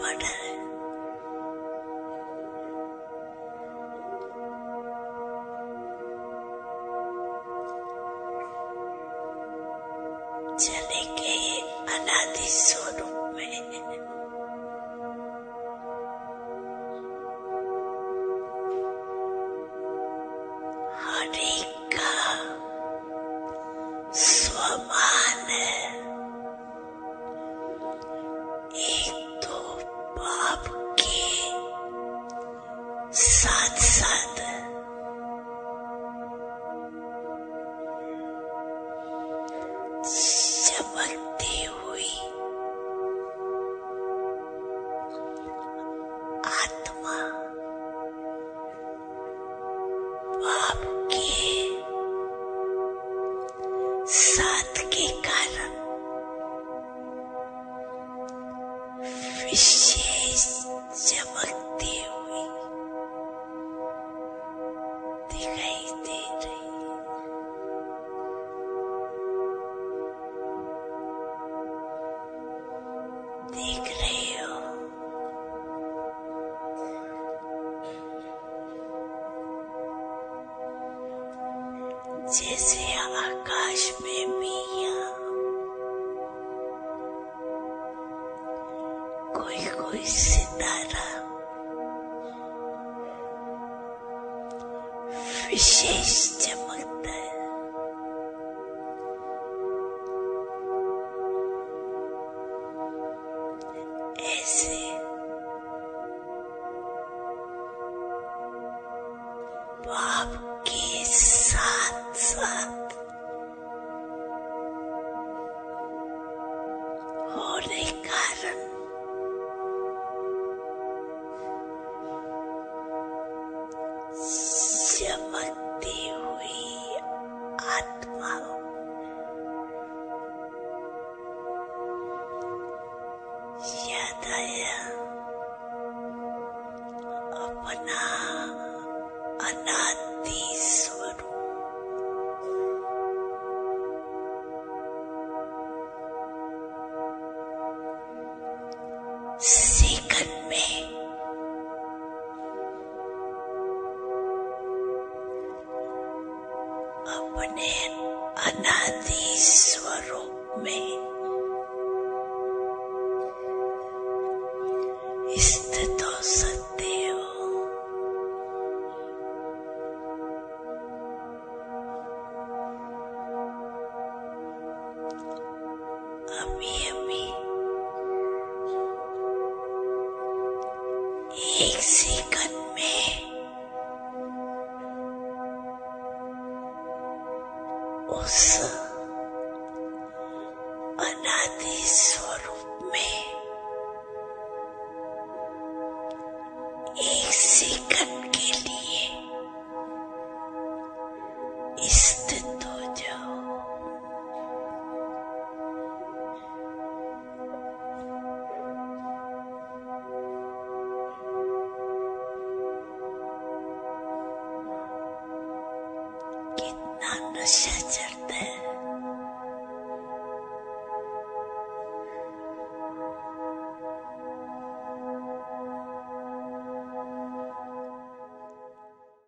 Order. चले गए अनादि स्वरूप में। हर एक का स्वमान है। एक तो बाप के साथ साथ चमकती हुई आत्मा बाप के साथ के कारण विशेष चमकती हुई दिखाई दे रही। देख रहे हो जैसे आकाश में भी कोई कोई सितारा विशेष चमकता है। ऐसे बाप के साथ साथ होने कारण चमकती हुई आत्मा याद आया अपना अनादि स्वरूप। सेकंड में अपने अनादि स्वरूप में स्थित हो सकते हो। अभी अभी एक सेकंड में उस अनादि स्वरूप में एक सेकंड के लिए स्थित हो जाओ। कितना नशा चढ़